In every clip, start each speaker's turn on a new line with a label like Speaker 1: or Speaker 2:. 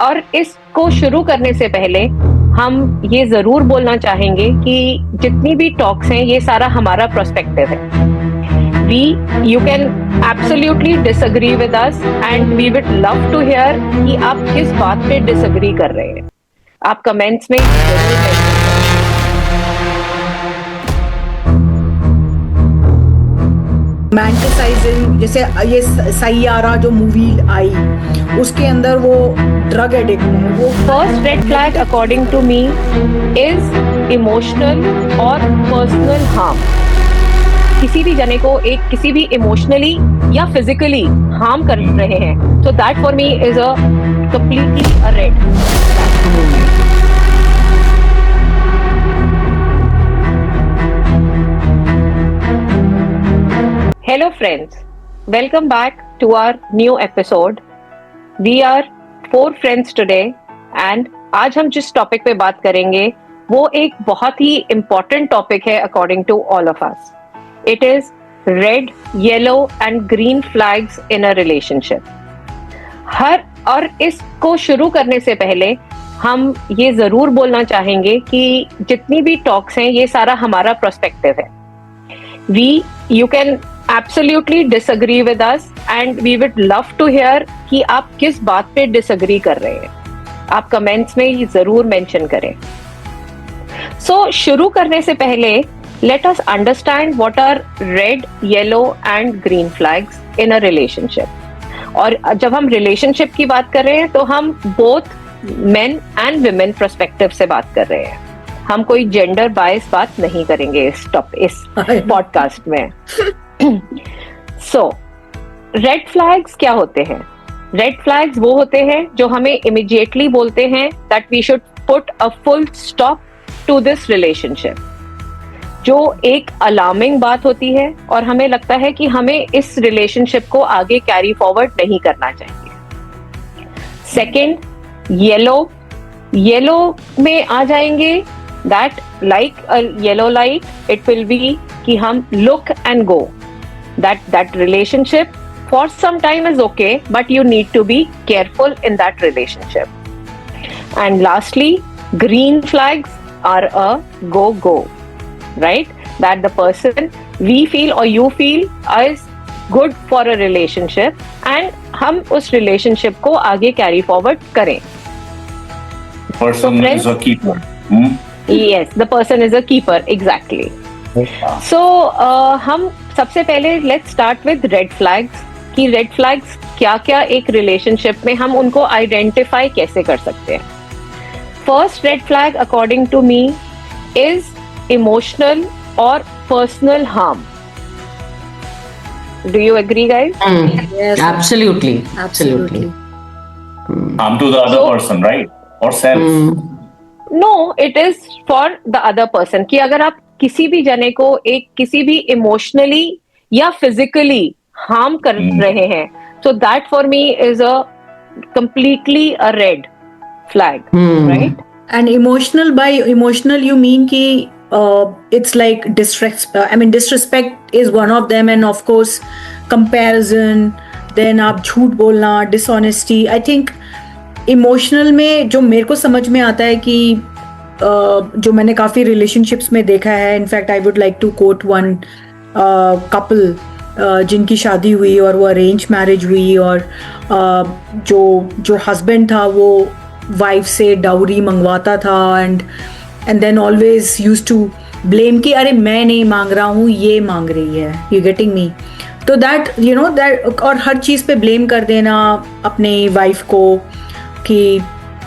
Speaker 1: और इसको शुरू करने से पहले हम ये जरूर बोलना चाहेंगे कि जितनी भी टॉक्स हैं ये सारा हमारा पर्सपेक्टिव है. You can absolutely disagree with us and we would love to hear कि आप किस बात पे disagree कर रहे हैं. आप कमेंट्स में जरूर mention करें.
Speaker 2: मैंटिसाइजिंग, जैसे ये सैयारा जो मूवी आई उसके अंदर वो ड्रग एडिक्ट है. वो
Speaker 1: first red flag according to me is emotional और पर्सनल हार्म. किसी भी जने को किसी भी इमोशनली या फिजिकली हार्म कर रहे हैं, so that for me is a completely a red. Hello friends, welcome back to our new episode. We are 4 friends today and आज हम जिस टॉपिक पे बात करेंगे वो एक बहुत ही important टॉपिक है according to all of us. It is red, yellow and green flags in a relationship. और इसको शुरू करने से पहले हम ये जरूर बोलना चाहेंगे कि जितनी भी टॉक्स हैं ये सारा हमारा पर्सपेक्टिव है. You can absolutely disagree with us and we would love to hear कि आप किस बात पे disagree कर रहे हैं. आप कमेंट्स में ये जरूर मेंशन करें. So शुरू करने से पहले let us understand what are red, yellow and green flags in a relationship. और जब हम relationship की बात कर रहे हैं तो हम both men and women perspective से बात कर रहे हैं. हम कोई जेंडर बायस बात नहीं करेंगे इस पॉडकास्ट में. सो रेड फ्लैग्स क्या होते हैं? रेड फ्लैग्स वो होते हैं जो हमें इमीडिएटली बोलते हैं that we should put a full stop to this relationship. जो एक अलार्मिंग बात होती है और हमें लगता है कि हमें इस रिलेशनशिप को आगे कैरी फॉरवर्ड नहीं करना चाहिए. सेकेंड, येलो में आ जाएंगे that like a yellow light it will be कि हम look and go, that relationship for some time is okay but you need to be careful in that relationship. And lastly, green flags are a go, right? That the person we feel or you feel is good for a relationship and हम उस relationship को आगे carry forward करें.
Speaker 3: Person is a keeper.
Speaker 1: Yes, the person is a keeper, exactly. So हम सबसे पहले let's start with red flags. कि red flags क्या-क्या एक relationship में हम उनको identify कैसे कर सकते हैं. First red flag according to me is emotional or personal harm. Do you agree, guys?
Speaker 4: Yes, absolutely.
Speaker 3: Harm to the other person, right? Or self.
Speaker 1: No, it is for the other person. कि अगर आप किसी भी जने को किसी भी emotionally या फिजिकली हार्म कर रहे हैं, so that for me is a completely a red flag, right?
Speaker 2: And by emotional you mean कि it's like disrespect is one of them, and of course comparison, then आप झूठ बोलना, dishonesty. I think emotional में जो मेरे को समझ में आता है कि जो मैंने काफ़ी रिलेशनशिप्स में देखा है, in fact I would like to quote one couple जिनकी शादी हुई और वो अरेंज मैरिज हुई, और जो हस्बैंड था वो वाइफ से डाउरी मंगवाता था and then always used to blame कि अरे मैं नहीं मांग रहा हूँ, ये मांग रही है. You getting me? तो दैट दैट, और हर चीज़ पे ब्लेम कर देना अपनी वाइफ को कि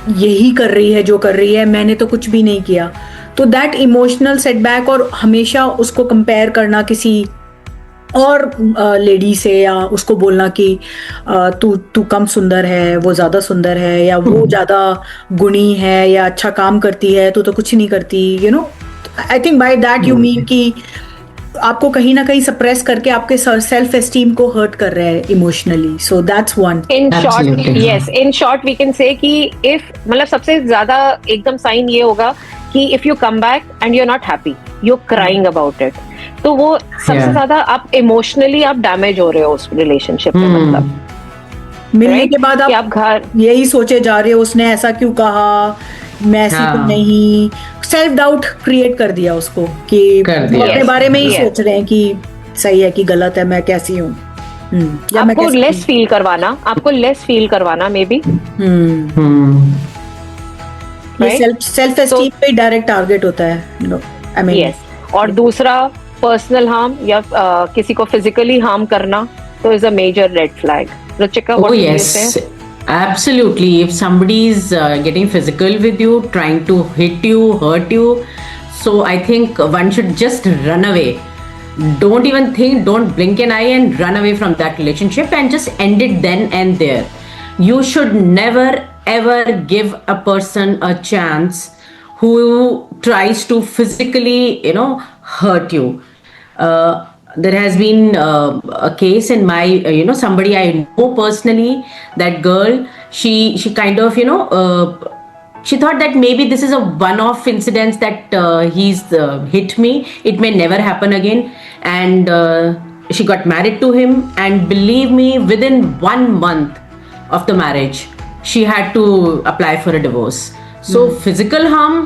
Speaker 2: यही कर रही है जो कर रही है, मैंने तो कुछ भी नहीं किया. तो दैट इमोशनल सेटबैक, और हमेशा उसको कंपेयर करना किसी और लेडी से, या उसको बोलना कि तू कम सुंदर है, वो ज़्यादा सुंदर है, या वो ज़्यादा गुणी है, या अच्छा काम करती है, तू तो कुछ नहीं करती. I think by that you mean कि आपको कहीं ना कहीं सप्रेस करके आपके सेल्फ एस्टीम को हर्ट कर रहा है emotionally. So that's one.
Speaker 1: In short we can say कि इफ मतलब सबसे ज्यादा एकदम साइन ये होगा कि if you come back and you are not happy, you are crying about it, तो वो सबसे ज्यादा आप इमोशनली आप डैमेज हो रहे हो उस रिलेशनशिप में. मतलब
Speaker 2: मिलने
Speaker 1: right?
Speaker 2: के बाद
Speaker 1: कि आप घर
Speaker 2: यही सोचे जा रहे हो उसने ऐसा क्यों कहा, मैं ऐसी तो
Speaker 4: हाँ।
Speaker 2: नहीं, सेल्फ डाउट क्रिएट कर दिया उसको कि
Speaker 4: कर
Speaker 2: वो
Speaker 4: दिया।
Speaker 2: अपने
Speaker 1: Yes,
Speaker 2: बारे में ही
Speaker 1: yes.
Speaker 2: सोच रहे हैं कि सही है कि गलत है, मैं कैसी हूँ, या मैं
Speaker 1: आपको
Speaker 2: कैसी
Speaker 1: लेस फील करवाना मे बी,
Speaker 4: हम्म
Speaker 2: ये
Speaker 1: right?
Speaker 2: सेल्फ एस्टीम पे डायरेक्ट टारगेट होता है, आई मीन।
Speaker 1: यस, और दूसरा पर्सनल हार्म या किसी को फिजिकली हार्म करना तो is a major red flag. Ruchika, what
Speaker 4: Oh,
Speaker 1: do you
Speaker 4: yes,
Speaker 1: say?
Speaker 4: absolutely. If somebody is getting physical with you, trying to hit you, hurt you, so I think one should just run away. Don't even think, don't blink an eye and run away from that relationship and just end it then and there. You should never ever give a person a chance who tries to physically, hurt you. There has been a case in my somebody I know personally. That girl, she kind of she thought that maybe this is a one-off incident, that he's hit me, it may never happen again, and she got married to him, and believe me, within 1 month of the marriage she had to apply for a divorce. So physical harm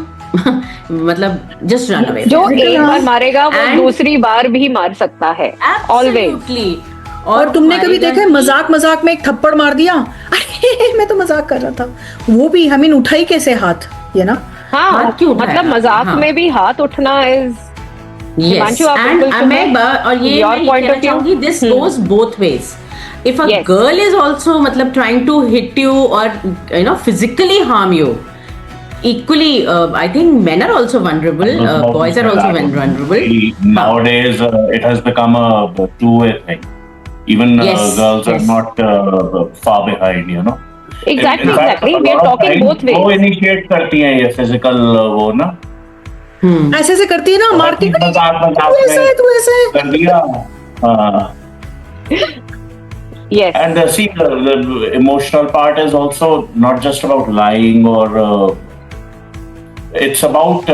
Speaker 4: मतलब just run away.
Speaker 1: जो
Speaker 2: Physical
Speaker 1: एक
Speaker 2: harm
Speaker 1: बार मारेगा वो
Speaker 4: and-
Speaker 1: दूसरी बार भी मार सकता है, ऑलवेज.
Speaker 4: Absolutely.
Speaker 2: और तुमने कभी
Speaker 4: मारेगा
Speaker 2: देखा है
Speaker 4: ही-
Speaker 2: मजाक में एक थप्पड़ मार दिया, अरे मैं तो मजाक कर रहा था, वो भी आई मीन उठाई कैसे हाथ, ये ना।
Speaker 1: हाँ,
Speaker 4: हाथ क्यों उठाया?
Speaker 1: मतलब मजाक
Speaker 4: हाँ.
Speaker 1: में भी हाथ उठना इज
Speaker 4: Yes,
Speaker 1: हिमांशु, आप
Speaker 4: and
Speaker 1: बिल्कुल
Speaker 4: मैं और ये
Speaker 1: your
Speaker 4: मैं ये
Speaker 1: point
Speaker 4: कहना
Speaker 1: of view?
Speaker 4: चाहूंगी, this goes both ways. If a
Speaker 1: Yes.
Speaker 4: girl is also मतलब trying to hit you or physically harm you, equally I think men are also vulnerable, boys are also vulnerable.
Speaker 3: Nowadays, it has become a two-way thing. Even
Speaker 4: Yes,
Speaker 3: girls are
Speaker 4: yes.
Speaker 3: not far behind, you know.
Speaker 1: Exactly,
Speaker 3: In fact,
Speaker 1: exactly.
Speaker 3: a
Speaker 1: We are
Speaker 3: lot of
Speaker 1: talking
Speaker 3: times
Speaker 1: both ways.
Speaker 3: वो initiate करती हैं ये physical वो ना,
Speaker 2: ऐसे ऐसे करती है ना, मार के
Speaker 3: मजाक
Speaker 2: तू ऐसा है, तू ऐसा है।
Speaker 3: कर दिया.
Speaker 1: yes.
Speaker 3: And see, the emotional part is also not just about lying or it's about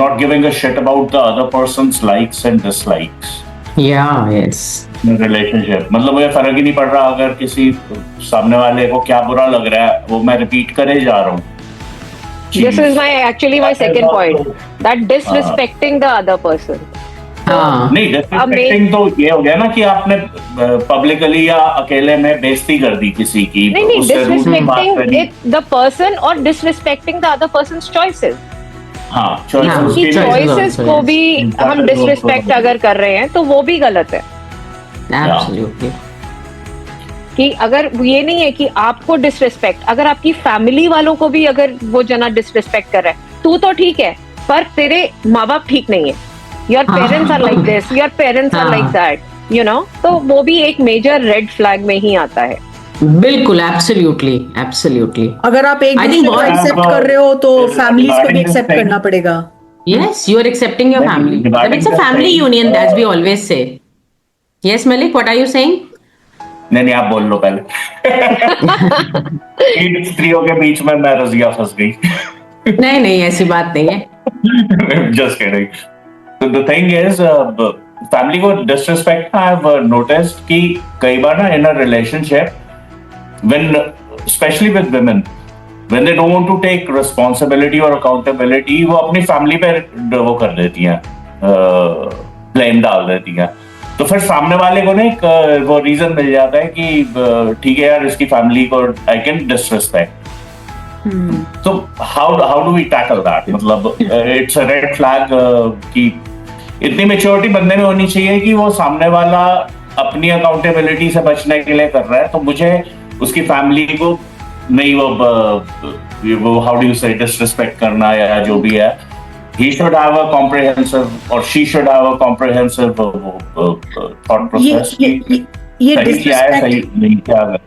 Speaker 3: not giving a shit about the other person's likes and dislikes
Speaker 4: Yeah, yes.
Speaker 3: in a relationship. मतलब मुझे फर्क ही नहीं पड़ रहा अगर किसी सामने वाले को क्या बुरा लग रहा है, वो मैं रिपीट करे जा रहा हूँ.
Speaker 1: This is my second point, that disrespecting the other person.
Speaker 4: हाँ.
Speaker 3: नहीं, डिसरिस्पेक्टिंग तो ये हो गया ना कि आपने पब्लिकली या अकेले में बेइज्जती कर दी किसी की.
Speaker 1: नहीं,
Speaker 3: उससे रूड में बात
Speaker 1: disrespecting
Speaker 3: करी.
Speaker 1: the person or disrespecting the other person's choices.
Speaker 3: हाँ,
Speaker 4: हाँ,
Speaker 3: choices
Speaker 1: कि
Speaker 3: की
Speaker 4: choices
Speaker 1: choices
Speaker 4: also,
Speaker 1: को
Speaker 4: yes.
Speaker 1: भी हम
Speaker 3: That is also
Speaker 1: disrespect
Speaker 3: wrong.
Speaker 1: अगर कर रहे हैं तो वो भी गलत है.
Speaker 4: Absolutely.
Speaker 1: कि अगर ये नहीं है कि आपको डिसरिस्पेक्ट, अगर आपकी फैमिली वालों को भी अगर वो जना डिसरिस्पेक्ट कर रहा है, तू तो ठीक है पर तेरे माँ बाप ठीक नहीं है, your parents are like this, your parents are like that, you know, तो वो भी एक मेजर रेड फ्लैग में ही आता है.
Speaker 4: बिल्कुल, एब्सोल्युटली, एब्सोल्युटली.
Speaker 2: अगर आप एक
Speaker 4: I
Speaker 2: दूसरे
Speaker 4: think
Speaker 2: को
Speaker 4: बहुत-
Speaker 2: एक्सेप्ट कर रहे हो तो
Speaker 3: Regarding
Speaker 2: फैमिलीज को भी
Speaker 3: this
Speaker 2: एक्सेप्ट
Speaker 3: thing-
Speaker 2: करना पड़ेगा.
Speaker 4: Yes, you are accepting your family.
Speaker 3: Regarding
Speaker 4: It's a
Speaker 3: the
Speaker 4: family
Speaker 3: thing,
Speaker 4: union, as we always say. Yes, Malik, what are you saying?
Speaker 3: नहीं, आप बोल लो पहले. इन स्त्रियों के बीच में मैं रजिया फंस गई.
Speaker 4: नहीं, ऐसी बात नहीं है.
Speaker 3: Just kidding. So the thing is, family को disrespect I have noticed कि कई बार ना in a relationship, when especially with women, when they don't want to take responsibility or accountability, वो अपनी family पे वो कर देती हैं, blame डाल देती हैं. तो फिर सामने वाले को ना एक वो रीजन मिल जाता है कि ठीक है यार, इसकी फैमिली को आई कैन डिसरिस्पेक्ट. तो how do we tackle that? मतलब इट्स अ रेड फ्लैग कि इतनी मेच्योरिटी बंदे में होनी चाहिए कि वो सामने वाला अपनी अकाउंटेबिलिटी से बचने के लिए कर रहा है, तो मुझे उसकी फैमिली को नहीं वो हाउ डू यू से डिसरिस्पेक्ट करना या जो भी है. He should have a comprehensive, or she should have a comprehensive thought process.
Speaker 2: ये
Speaker 3: सही क्या है, सही नहीं क्या है.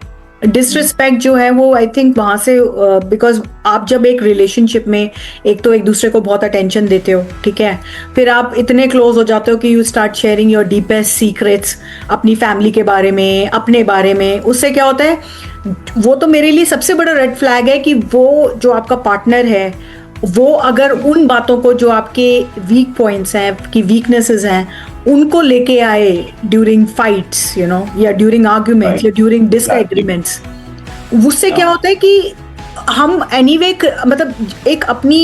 Speaker 2: डिसरिस्पेक्ट जो है वो आई थिंक वहां से, बिकॉज आप जब एक रिलेशनशिप में एक तो एक दूसरे को बहुत अटेंशन देते हो, ठीक है, फिर आप इतने क्लोज हो जाते हो कि you start sharing your deepest secrets अपनी फैमिली के बारे में, अपने बारे में. उससे क्या होता है, वो तो मेरे लिए सबसे बड़ा रेड फ्लैग है कि वो जो आपका पार्टनर है वो अगर उन बातों को जो आपके वीक पॉइंट्स हैं, की वीकनेसेस हैं, उनको लेके आए ड्यूरिंग फाइट्स, यू नो, या ड्यूरिंग आर्ग्यूमेंट्स
Speaker 3: Right.
Speaker 2: या ड्यूरिंग
Speaker 3: Exactly.
Speaker 2: डिसएग्रीमेंट्स, उससे क्या होता है कि हम एनीवे मतलब एक अपनी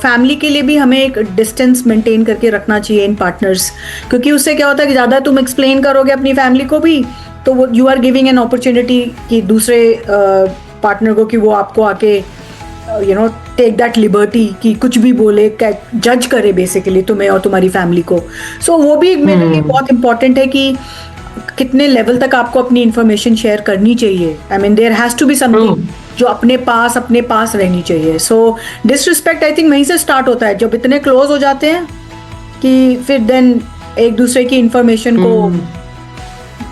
Speaker 2: फैमिली के लिए भी हमें एक डिस्टेंस मेंटेन करके रखना चाहिए इन पार्टनर्स, क्योंकि उससे क्या होता है कि ज़्यादा तुम एक्सप्लेन करोगे अपनी फैमिली को भी, तो वो you are giving an opportunity कि दूसरे पार्टनर को कि वो आपको आके you know take that liberty कि कुछ भी बोले, जज करे बेसिकली तुम्हें और तुम्हारी फैमिली को. सो वो भी मेरे लिए बहुत इंपॉर्टेंट है कि कितने लेवल तक आपको अपनी इंफॉर्मेशन शेयर करनी चाहिए. I mean there has to be something जो अपने पास रहनी चाहिए. सो डिसरिस्पेक्ट आई थिंक वहीं से स्टार्ट होता है, जब इतने क्लोज हो जाते हैं कि फिर देन एक दूसरे की इंफॉर्मेशन को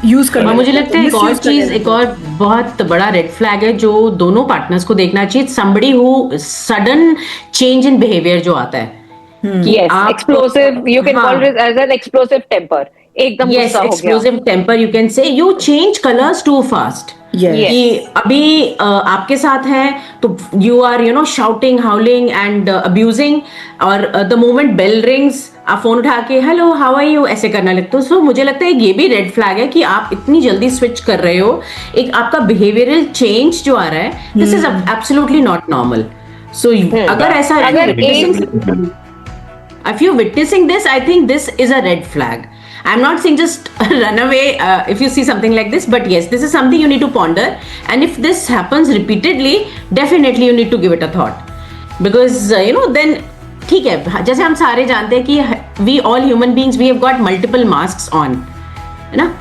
Speaker 2: यूज करना.
Speaker 4: मुझे लगता है एक और बहुत बड़ा रेड फ्लैग है जो दोनों पार्टनर्स को देखना चाहिए. somebody who sudden change in behaviour जो आता है कि
Speaker 1: Yes, explosive. You can call it as an explosive temper. एकदम
Speaker 4: yes,
Speaker 1: गुस्सा हो गया.
Speaker 4: explosive temper you can say. You change colors too fast.
Speaker 2: Yes.
Speaker 1: Yes.
Speaker 4: कि अभी आपके साथ है तो you are you know shouting, howling and abusing, और द मोमेंट बेल रिंग्स आप फोन उठा के हेलो हाउ आर यू ऐसे करना लगते हो. सो मुझे लगता है ये भी रेड फ्लैग है कि आप इतनी जल्दी स्विच कर रहे हो. एक आपका बिहेवियरल चेंज जो आ रहा है, this is absolutely not normal. So अगर ऐसा if you're witnessing this, I think this is a red flag. I'm not saying just run away if you see something like this, but yes, this is something you need to ponder. And if this happens repeatedly, definitely you need to give it a thought. Because, you know, then, ठीक है, जैसे हम सारे जानते हैं कि we all human beings, we have got multiple masks on, है ना.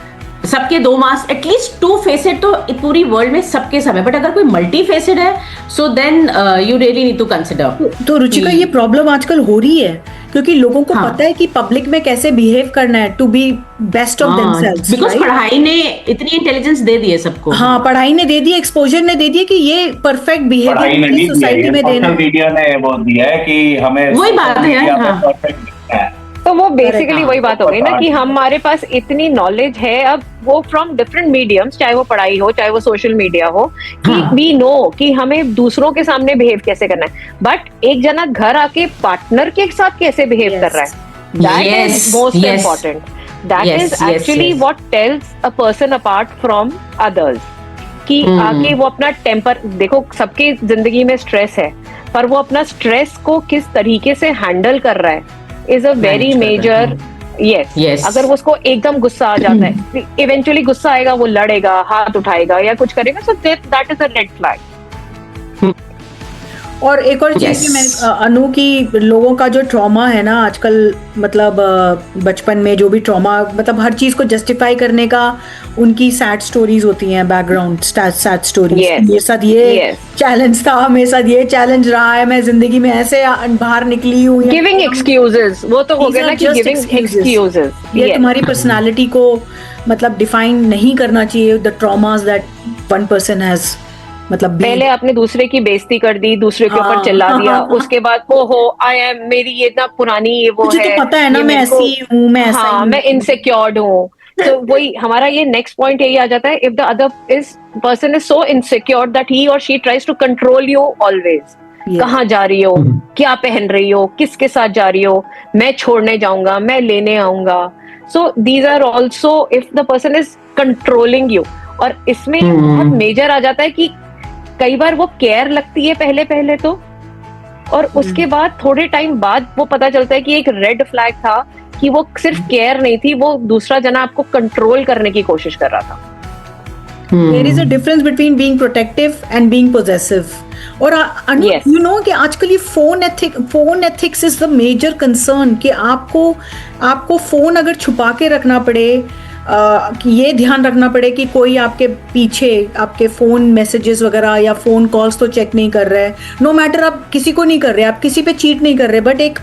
Speaker 4: सबके दो मास्क, एटलीस्ट टू फेसेड तो पूरी वर्ल्ड में सबके सब है, बट अगर कोई मल्टी फेसेड है so then you really need to consider.
Speaker 2: तो रुचिका ये प्रॉब्लम आजकल हो रही है क्योंकि लोगों को पता है कि पब्लिक में कैसे बिहेव करना है to be best of themselves.
Speaker 4: Because पढ़ाई ने इतनी इंटेलिजेंस दे दी है सबको.
Speaker 2: हाँ, पढ़ाई ने दे दी, एक्सपोजर ने दे दिया कि ये परफेक्ट बिहेवियर सोसाइटी में देना.
Speaker 3: सोशल मीडिया ने वो दिया है कि हमें
Speaker 4: वही बात है.
Speaker 1: तो वो बेसिकली वही बात हो गई ना कि हमारे पास इतनी नॉलेज है अब, वो फ्रॉम डिफरेंट मीडियम्स, चाहे वो पढ़ाई हो चाहे वो सोशल मीडिया हो, कि वी नो कि हमें दूसरों के सामने बिहेव कैसे करना है. बट एक जना घर आके पार्टनर के साथ कैसे बिहेव कर रहा है, that is most important. That is actually what tales a person apart from others. कि आके वो अपना टेम्पर, देखो सबके जिंदगी में स्ट्रेस है, पर वो अपना स्ट्रेस को किस तरीके से हैंडल कर रहा है is a very major. yes. अगर वो उसको एकदम गुस्सा आ जाता है, इवेंचुअली गुस्सा आएगा, वो लड़ेगा, हाथ उठाएगा या कुछ करेगा, so that is a red flag.
Speaker 2: और एक और चीज मैं अनु की लोगों का जो ट्रॉमा है ना आजकल, मतलब बचपन में जो भी ट्रॉमा, मतलब हर चीज को जस्टिफाई करने का उनकी सैड स्टोरीज होती हैं, बैकग्राउंड सैड स्टोरीज. मेरे साथ ये चैलेंज था, मेरे साथ ये चैलेंज रहा है, मैं जिंदगी में ऐसे बाहर निकली हूँ.
Speaker 1: गिविंग एक्सक्यूजेस, वो तो हो गया ना कि गिविंग एक्सक्यूजेस.
Speaker 2: ये तुम्हारी पर्सनालिटी को मतलब डिफाइन नहीं करना चाहिए, the traumas that one person has. मतलब
Speaker 1: पहले आपने दूसरे की बेइज्जती कर दी, दूसरे के ऊपर चिल्ला दिया, उसके बाद ओहो आई एम, मेरी ये इतना पुरानी ये वो है,
Speaker 2: तो पता है ना मैं ऐसी हूँ, मैं ऐसा
Speaker 1: हाँ, मैं इनसिक्योर्ड हूँ. तो वही हमारा ये नेक्स्ट पॉइंट यही आ जाता है, if the other person is so insecure that he और she tries to control you always. कहाँ जा रही हो, क्या पहन रही हो, किसके साथ जा रही हो, मैं छोड़ने जाऊंगा, मैं लेने आऊंगा. So these are also if the person is controlling you. और इसमें बहुत मेजर आ जाता है कि कई बार वो केयर लगती है पहले तो, और उसके बाद थोड़े टाइम बाद वो पता चलता है कि एक रेड फ्लैग था, कि वो सिर्फ केयर नहीं थी, वो दूसरा जना आपको कंट्रोल करने की कोशिश कर रहा था.
Speaker 2: There is a difference between being protective and being possessive. और you know कि आजकल ये phone ethics is the major concern, कि आपको फोन अगर छुपा के रखना पड़े, कि ये ध्यान रखना पड़े कि कोई आपके पीछे आपके फोन मैसेजेस वगैरह या फोन कॉल्स तो चेक नहीं कर रहा है. नो मैटर आप किसी को नहीं कर रहे, आप किसी पे चीट नहीं कर रहे, बट एक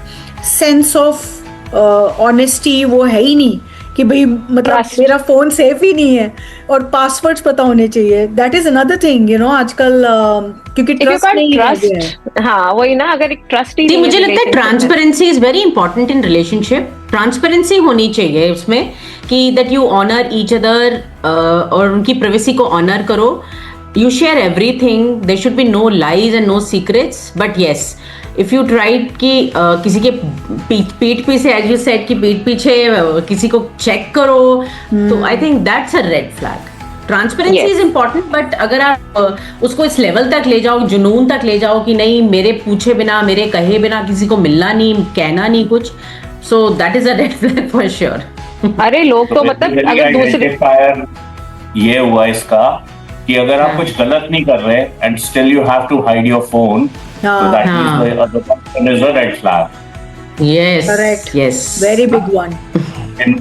Speaker 2: सेंस ऑफ ऑनेस्टी वो है ही नहीं कि भाई मतलब मेरा फोन सेफ ही नहीं है, और पासवर्ड्स पता होने चाहिए. That is another thing, you know, आजकल क्योंकि ट्रस्ट नहीं है.
Speaker 1: हाँ वही ना, अगर एक ट्रस्ट ही,
Speaker 4: मुझे लगता है transparency is very important in relationship. Transparency होनी चाहिए उसमें कि that you honour each other, और उनकी प्राइवेसी को ऑनर करो. You share everything. There should be no lies and no secrets. But yes, if you tried कि किसी के पीठ पीछे, एज यू सेड कि पीठ पीछे किसी को चेक करो, तो I think that's a red flag. Transparency is important, but अगर आप उसको इस लेवल तक ले जाओ, जुनून तक ले जाओ कि नहीं मेरे पूछे बिना, मेरे कहे बिना किसी को मिलना नहीं, कहना नहीं कुछ, so that is a red flag for sure.
Speaker 1: अरे लोग तो मतलब अगर दूसरे
Speaker 3: ये हुआ इसका कि अगर आप कुछ गलत नहीं कर रहे and still you have to hide your phone, so that is a red flag.
Speaker 4: Yes.
Speaker 2: Correct.
Speaker 4: Yes.
Speaker 2: Very big one.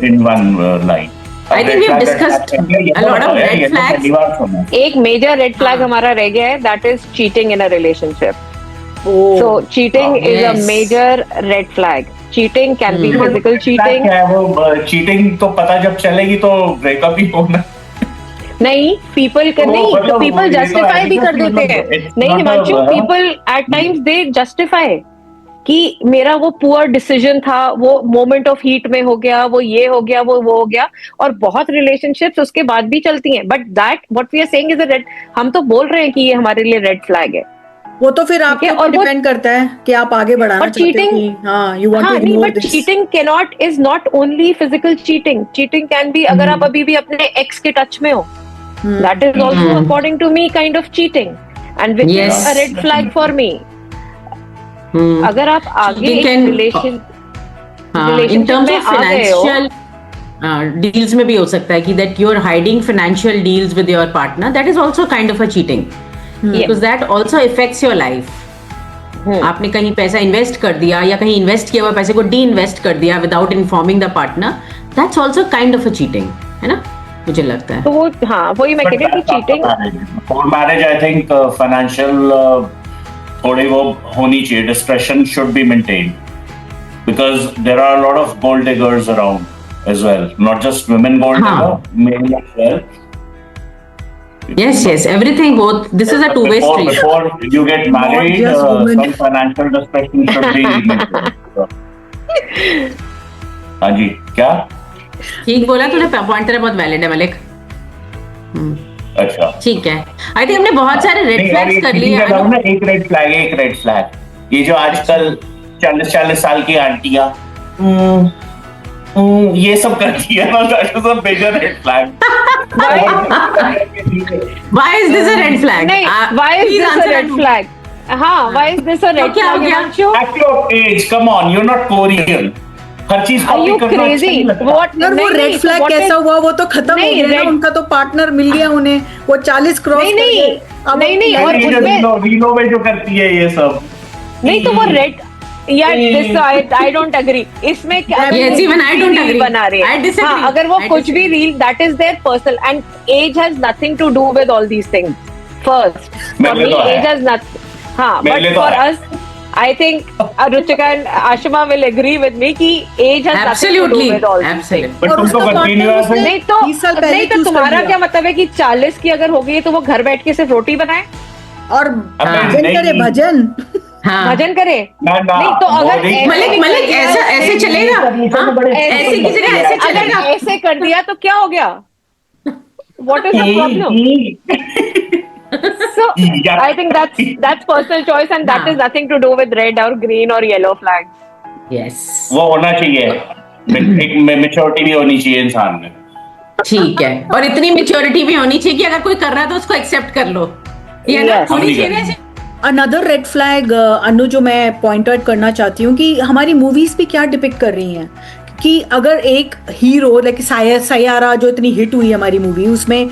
Speaker 3: In one line.
Speaker 4: I think we've discussed a lot of red flags.
Speaker 1: एक major red flag हमारा रह गया है, that is cheating in a relationship.
Speaker 2: Oh.
Speaker 1: So cheating is a
Speaker 4: Yes.
Speaker 1: major red flag. Cheating can be physical cheating.
Speaker 3: वो cheating तो पता जब चलेगी तो ब्रेकअप ही होना.
Speaker 1: नहीं, people can नहीं, तो people justify भी कर देते हैं. नहीं Himanshu, people at times they justify कि मेरा वो पुअर डिसीजन था, वो मोमेंट ऑफ हीट में हो गया, वो ये हो गया, वो हो गया, और बहुत रिलेशनशिप्स उसके बाद भी चलती हैं. But that what we are saying is a red. हम तो बोल रहे हैं कि ये हमारे लिए रेड फ्लैग है.
Speaker 2: वो तो फिर आपके ऊपर डिपेंड करता है कि आप आगे बढ़ाना
Speaker 1: और
Speaker 2: चाहते हो
Speaker 1: cheating-
Speaker 2: कि हाँ यू वांट टू
Speaker 1: हाँ नहीं,
Speaker 2: ignore
Speaker 1: but
Speaker 2: this.
Speaker 1: Cheating cannot is not only physical cheating. Cheating can be अगर आप अभी भी अपने एक्स के टच में हो, that is also according to me kind of cheating, and which is
Speaker 4: Yes.
Speaker 1: A red flag for me. अगर आप आगे
Speaker 4: Cheating
Speaker 1: एक
Speaker 4: can-
Speaker 1: relation
Speaker 4: in
Speaker 1: relationship
Speaker 4: terms
Speaker 1: में
Speaker 4: ऑफ
Speaker 1: आ गए हो,
Speaker 4: फाइनेंशियल डील्स में भी हो सकता है कि that you are hiding financial deals with your partner, that is also kind of a cheating, because that also affects your life. आपने कहीं पैसा इन्वेस्ट कर दिया या कहीं इन्वेस्ट किया हुआ पैसे को डी इन्वेस्ट कर दिया without informing the partner, that's also kind of a cheating, है ना, मुझे लगता है.
Speaker 1: तो वो हाँ वही मैं कह रही हूँ कि cheating
Speaker 3: for marriage I think financial थोड़ी वो होनी चाहिए, discretion should be maintained, because there are a lot of gold diggers around as well, not just women gold digger, men as well.
Speaker 4: Yes, everything, both. This is a two-way street.
Speaker 3: Before you get married,
Speaker 2: just women.
Speaker 3: some financial discretion should be maintained. हाँ जी, क्या?
Speaker 4: ठीक बोला तूने, point तेरा बहुत valid है मलिक.
Speaker 3: अच्छा.
Speaker 4: ठीक है, आई थिंक हमने बहुत सारे रेड फ्लैग्स कर लिए.
Speaker 3: एक रेड फ्लैग ये जो आजकल 40 साल की आंटियां ये सब करती है ना, that is a bigger red flag.
Speaker 4: Why is this a red flag?
Speaker 1: नहीं, why is
Speaker 4: Please
Speaker 1: this a
Speaker 4: answer
Speaker 1: red
Speaker 4: that.
Speaker 1: flag? हाँ, why is this a red
Speaker 4: क्या हो
Speaker 1: flag,
Speaker 4: गया?
Speaker 1: Himanshu?
Speaker 3: At your age, come on, you're not Korean. हर चीज
Speaker 1: Are
Speaker 3: copy
Speaker 1: you
Speaker 3: करना अच्छा
Speaker 1: crazy?
Speaker 3: नहीं लगता.
Speaker 1: What?
Speaker 2: यार वो
Speaker 1: नहीं,
Speaker 2: रेड
Speaker 1: नहीं,
Speaker 2: फ्लैग
Speaker 1: what
Speaker 2: कैसा
Speaker 1: is-
Speaker 2: हुआ, वो तो खत्म हो
Speaker 1: नहीं,
Speaker 2: गया ना,
Speaker 1: red-
Speaker 2: उनका तो पार्टनर मिल गया उन्हें, वो 40 क्रॉस
Speaker 1: नहीं,
Speaker 2: कर
Speaker 1: नहीं,
Speaker 2: गए. अब
Speaker 1: नहीं,
Speaker 2: वो-
Speaker 1: और
Speaker 3: ये जो
Speaker 1: उनमें-
Speaker 3: रीलो में जो करती है ये सब.
Speaker 1: नहीं तो वो रेड यार दिस आई डोंट एग्री इसमें क्या.
Speaker 4: Yes, even I don't
Speaker 1: reel
Speaker 4: agree.
Speaker 1: बना रहे
Speaker 4: I
Speaker 1: हैं.
Speaker 4: disagree.
Speaker 1: हाँ, अगर वो
Speaker 4: I
Speaker 1: कुछ भी
Speaker 4: disagree.
Speaker 1: Real that is their personal and age has nothing to do with all these things. First for
Speaker 3: मेरे
Speaker 1: मी
Speaker 3: तो है.
Speaker 1: Age has nothing. हाँ,
Speaker 3: मेरे
Speaker 1: बट
Speaker 3: लिए तो
Speaker 1: फॉर
Speaker 3: है.
Speaker 1: अस I think Ruchika and Ashima will agree with me कि age has nothing to do
Speaker 4: Absolutely,
Speaker 1: with all these things.
Speaker 4: absolutely.
Speaker 3: But
Speaker 2: और
Speaker 3: तुमको
Speaker 2: उसका
Speaker 3: continuous
Speaker 2: partner उसने
Speaker 1: नहीं तो
Speaker 2: 30 साल पहले
Speaker 1: नहीं तो
Speaker 2: choose कर
Speaker 1: तुम्हारा
Speaker 2: लिया.
Speaker 1: क्या मतलब है कि 40 की अगर हो गई तो वो घर बैठ के सिर्फ रोटी बनाए,
Speaker 2: और
Speaker 3: अबे
Speaker 2: भजन
Speaker 3: नहीं.
Speaker 2: करे भजन.
Speaker 4: हाँ.
Speaker 1: भजन करे.
Speaker 3: ना
Speaker 1: नहीं तो
Speaker 3: वो
Speaker 1: अगर
Speaker 3: नहीं.
Speaker 4: मलिक ऐसा ऐसे चलेगा? हाँ? ऐसे की जगह ऐसे
Speaker 1: अगर
Speaker 4: चलेगा?
Speaker 1: ऐसे कर दिया तो क्या हो गया? What is the problem? So
Speaker 3: Yeah.
Speaker 1: I think that's personal choice and that
Speaker 4: हाँ.
Speaker 1: is nothing to do with red or green or yellow flags.
Speaker 4: Yes.
Speaker 3: वो होना चाहिए, एक मेच्योरिटी भी होनी चाहिए इंसान में.
Speaker 4: ठीक है, और इतनी मेच्योरिटी भी होनी चाहिए कि अगर कोई कर रहा है तो उसको एक्सेप्ट कर लो. ये ना
Speaker 1: Yes.
Speaker 4: होनी
Speaker 3: हम
Speaker 4: चाहिए
Speaker 3: नहीं
Speaker 4: ना ऐसे.
Speaker 2: अनदर रेड फ्लैग अनु जो मैं पॉइंट आउट करना चाहती हूँ कि हमारी मूवीज भी क्या डिपिक्ट कर रही हैं कि अगर एक हीरो लाइक सयारा जो इतनी हिट हुई हमारी मूवी, उसमें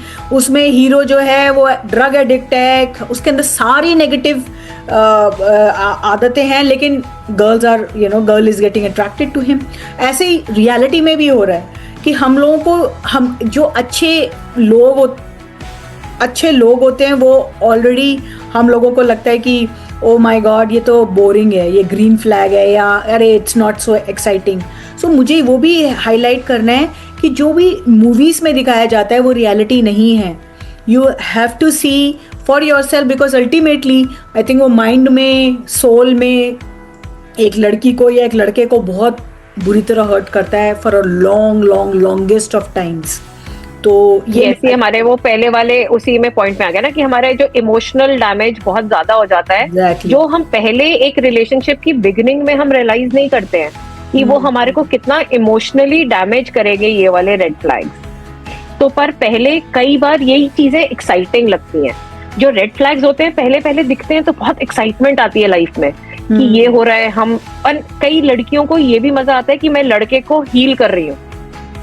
Speaker 2: हीरो जो है वो ड्रग एडिक्ट है, उसके अंदर सारी नेगेटिव आदतें हैं, लेकिन girl is getting attracted to him. ऐसे ही रियलिटी में भी हो रहा है कि हम लोगों को हम जो अच्छे लोग होते हैं वो ऑलरेडी हम लोगों को लगता है कि ओ माय गॉड ये तो बोरिंग है, ये ग्रीन फ्लैग है, या अरे इट्स नॉट सो एक्साइटिंग. सो मुझे वो भी हाईलाइट करना है कि जो भी मूवीज़ में दिखाया जाता है वो रियलिटी नहीं है. You have to see for yourself, because ultimately I think वो माइंड में, सोल में एक लड़की को या एक लड़के को बहुत बुरी तरह हर्ट करता है for a longest of times. तो ये
Speaker 1: ये हमारे वो पहले वाले उसी में पॉइंट में आ गया ना कि हमारे जो इमोशनल डैमेज बहुत ज्यादा हो जाता है,
Speaker 2: Exactly.
Speaker 1: जो हम पहले एक रिलेशनशिप की बिगिनिंग में हम रियलाइज नहीं करते हैं कि वो हमारे को कितना इमोशनली डैमेज करेंगे ये वाले रेड फ्लैग्स। तो पर पहले कई बार यही चीजें एक्साइटिंग लगती हैं। जो रेड फ्लैग्स होते हैं पहले पहले दिखते हैं तो बहुत एक्साइटमेंट आती है लाइफ में कि ये हो रहा है हम। और कई लड़कियों को ये भी मजा आता है कि मैं लड़के को हील कर रही हूँ,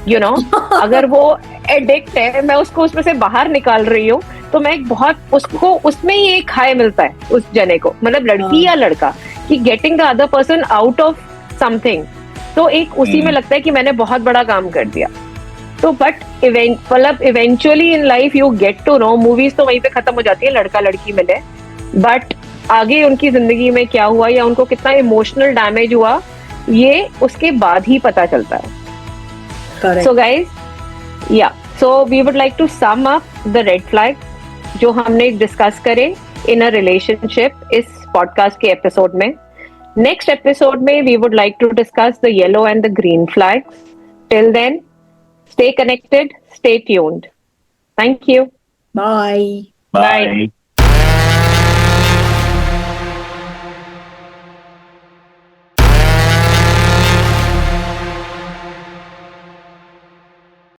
Speaker 1: यू नो अगर वो एडिक्ट है मैं उसको उसमें से बाहर निकाल रही हूँ, तो मैं एक बहुत उसको उसमें ही एक हाई मिलता है उस जने को, मतलब लड़की या लड़का, कि getting the other person out of something. तो एक उसी में लगता है कि मैंने बहुत बड़ा काम कर दिया। तो बट मतलब eventually in life you get to know, movies तो वहीं पे खत्म हो जाती है, लड़का लड़की मिले, बट आगे उनकी जिंदगी में क्या हुआ या उनको कितना इमोशनल डैमेज हुआ ये उसके बाद ही पता चलता है।
Speaker 2: Correct.
Speaker 1: So guys, yeah, so we would like to sum up the red flag जो हमने डिस्कस करे in a relationship इस पॉडकास्ट के एपिसोड में। नेक्स्ट एपिसोड में we would like to discuss the yellow and the green flags. Till then, stay connected, stay tuned. Thank you.
Speaker 2: Bye.
Speaker 3: Bye.